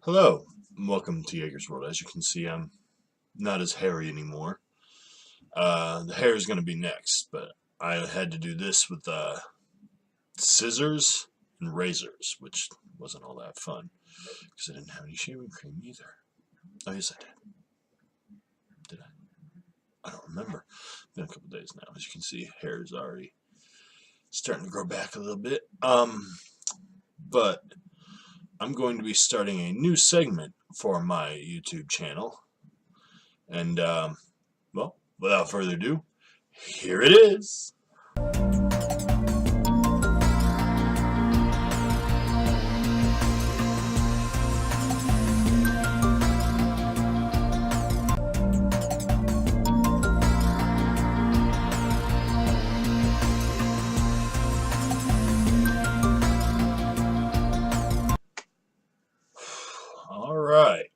Hello, and welcome to Yeager's World. As you can see, I'm not as hairy anymore. The hair is going to be next, but I had to do this with scissors and razors, which wasn't all that fun because I didn't have any shaving cream either. Oh, yes, I did. Did I? I don't remember. It's been a couple days now. As you can see, hair is already starting to grow back a little bit. But I'm going to be starting a new segment for my YouTube channel. And, well, without further ado, here it is. All right.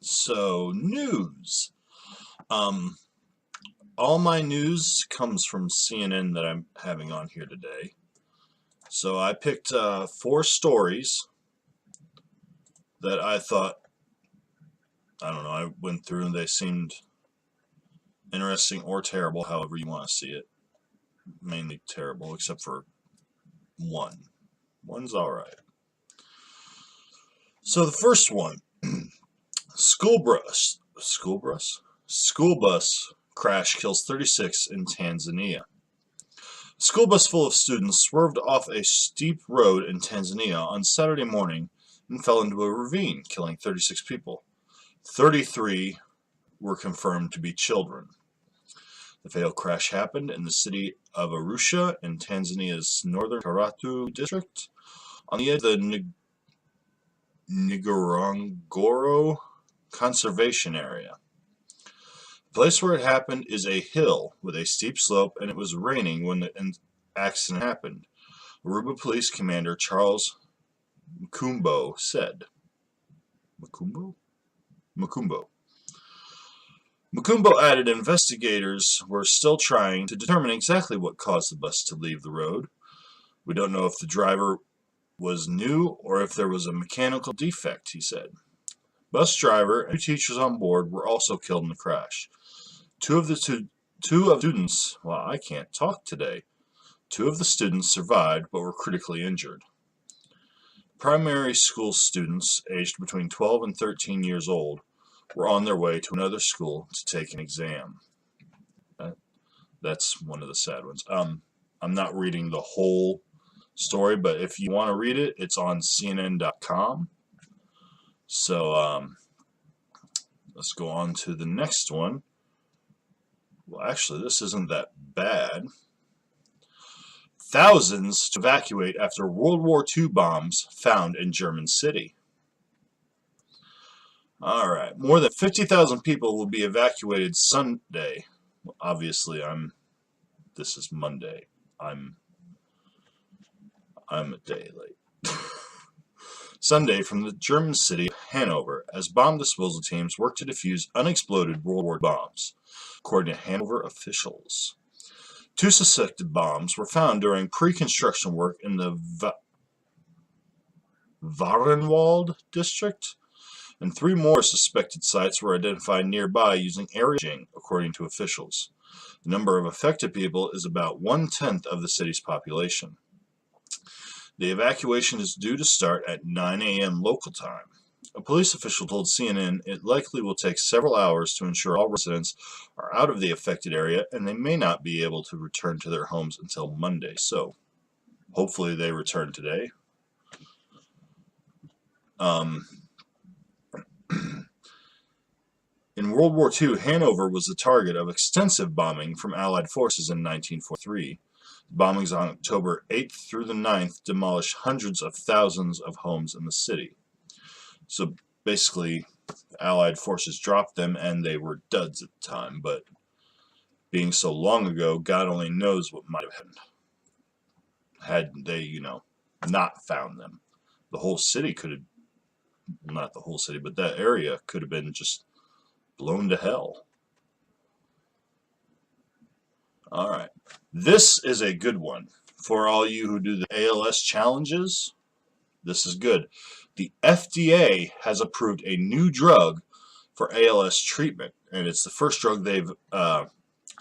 So, news. All my news comes from CNN that I'm having on here today. So I picked 4 stories that I thought, I don't know, I went through and they seemed interesting or terrible, however you want to see it. Mainly terrible, except for one. One's alright. So the first one, school bus crash kills 36 in Tanzania. A school bus full of students swerved off a steep road in Tanzania on Saturday morning and fell into a ravine, killing 36 people. 33 were confirmed to be children. The fatal crash happened in the city of Arusha in Tanzania's northern Karatu district on the edge of the Ngorongoro Conservation Area. The place where it happened is a hill with a steep slope, and it was raining when the accident happened, Aruba Police Commander Charles Makumbo said. Makumbo added investigators were still trying to determine exactly what caused the bus to leave the road. We don't know if the driver was new or if there was a mechanical defect, he said. Bus driver and 2 teachers on board were also killed in the crash. Two of the students, well, I can't talk today. 2 of the students survived but were critically injured. Primary school students aged between 12 and 13 years old were on their way to another school to take an exam. That's one of the sad ones. I'm not reading the whole story, but if you want to read it, it's on CNN.com. So let's go on to the next one. Well, actually, this isn't that bad. Thousands to evacuate after World War II bombs found in German city. All right, more than 50,000 people will be evacuated Sunday. Well, obviously, this is Monday. I'm a day late. Sunday from the German city of Hanover as bomb disposal teams work to defuse unexploded World War bombs, according to Hanover officials. 2 suspected bombs were found during pre-construction work in the Varenwald district, and 3 more suspected sites were identified nearby using air imaging, according to officials. The number of affected people is about 1/10 of the city's population. The evacuation is due to start at 9 a.m. local time. A police official told CNN it likely will take several hours to ensure all residents are out of the affected area, and they may not be able to return to their homes until Monday. So, hopefully they return today. In World War II, Hanover was the target of extensive bombing from Allied forces in 1943. Bombings on October 8th through the 9th demolished hundreds of thousands of homes in the city. So basically, the Allied forces dropped them and they were duds at the time, but being so long ago, God only knows what might have happened had they, not found them. The whole city could have, not the whole city, but that area could have been just blown to hell. Alright, this is a good one for all you who do the ALS challenges. this is good. The FDA has approved a new drug for ALS treatment, and it's the first drug they've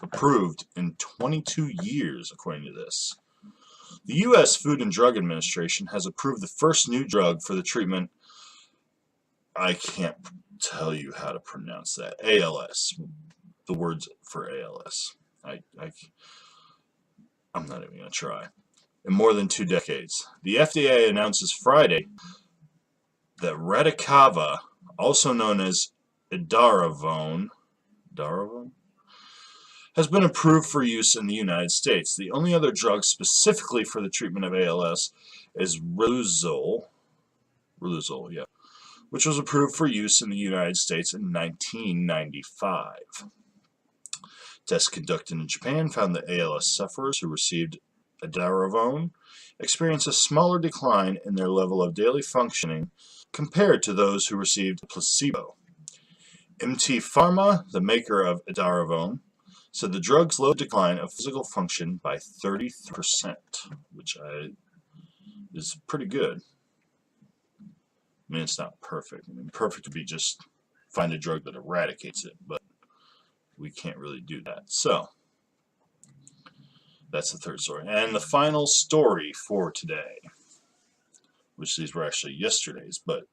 approved in 22 years, according to this. The U.S. Food and Drug Administration has approved the first new drug for the treatment. I can't tell you how to pronounce that. ALS. The words for ALS. I'm not even going to try. In more than 2 decades. The FDA announces Friday that Radicava, also known as edaravone, has been approved for use in the United States. The only other drug specifically for the treatment of ALS is Riluzole, which was approved for use in the United States in 1995. Tests conducted in Japan found that ALS sufferers who received edaravone experienced a smaller decline in their level of daily functioning compared to those who received placebo. MT Pharma, the maker of edaravone, said the drug slowed the decline of physical function by 33%, which is pretty good. I mean, it's not perfect. I mean, perfect would be just find a drug that eradicates it, but we can't really do that. So, that's the third story. And the final story for today, which these were actually yesterday's, but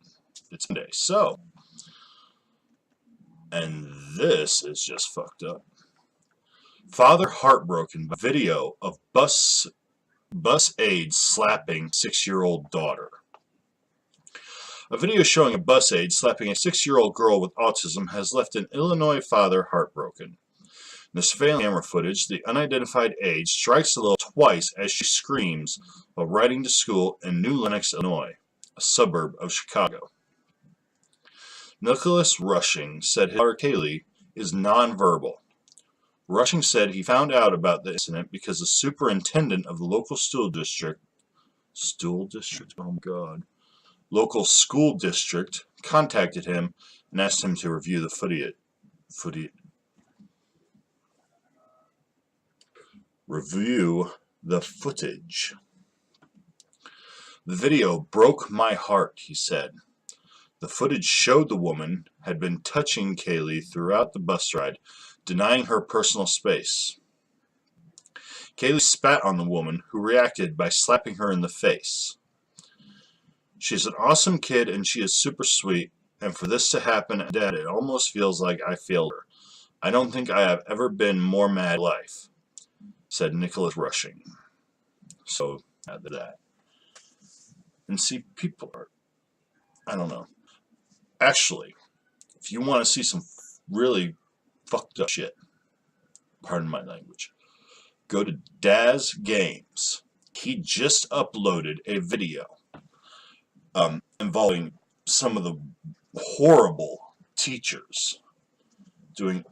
it's Monday. So, and this is just fucked up. Father heartbroken by video of bus aide slapping 6-year-old daughter. A video showing a bus aide slapping a 6-year-old girl with autism has left an Illinois father heartbroken. In the surveillance camera footage, the unidentified aide strikes the little twice as she screams while riding to school in New Lenox, Illinois, a suburb of Chicago. Nicholas Rushing said his daughter Kaylee is nonverbal. Rushing said he found out about the incident because the superintendent of the local school district contacted him and asked him to review the footage. The video broke my heart, he said. The footage showed the woman had been touching Kaylee throughout the bus ride, denying her personal space. Kaylee spat on the woman, who reacted by slapping her in the face. She's an awesome kid and she is super sweet, and for this to happen, Dad, it almost feels like I failed her. I don't think I have ever been more mad in life, said Nicholas Rushing. So, add that. And see, people are, I don't know. Actually, if you want to see some really fucked up shit, pardon my language, go to Daz Games. He just uploaded a video involving some of the horrible teachers doing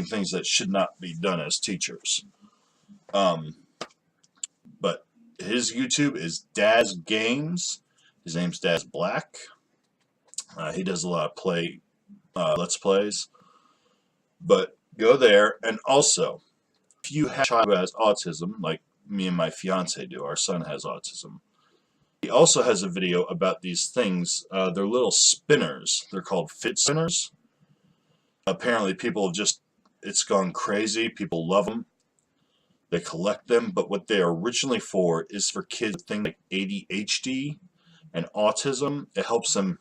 things that should not be done as teachers. But his YouTube is Daz Games. His name's Daz Black. He does a lot of Let's Plays. But go there, and also, if you have a child who has autism, like me and my fiance do, our son has autism, he also has a video about these things. They're little spinners. They're called fit spinners. Apparently people have it's gone crazy. People love them. They collect them, but what they are originally for is for kids with things like ADHD and autism. It helps them,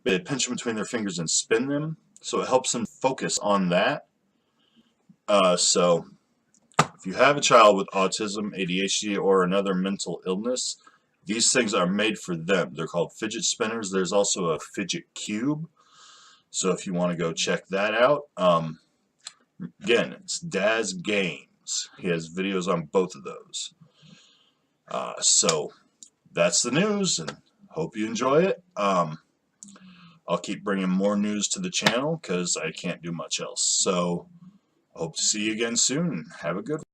they pinch them between their fingers and spin them, so it helps them focus on that. So if you have a child with autism, ADHD, or another mental illness, these things are made for them. They're called fidget spinners. There's also a fidget cube, so if you want to go check that out, again, it's Daz Games. He has videos on both of those. So that's the news, and hope you enjoy it. I'll keep bringing more news to the channel because I can't do much else. So hope to see you again soon. Have a good one.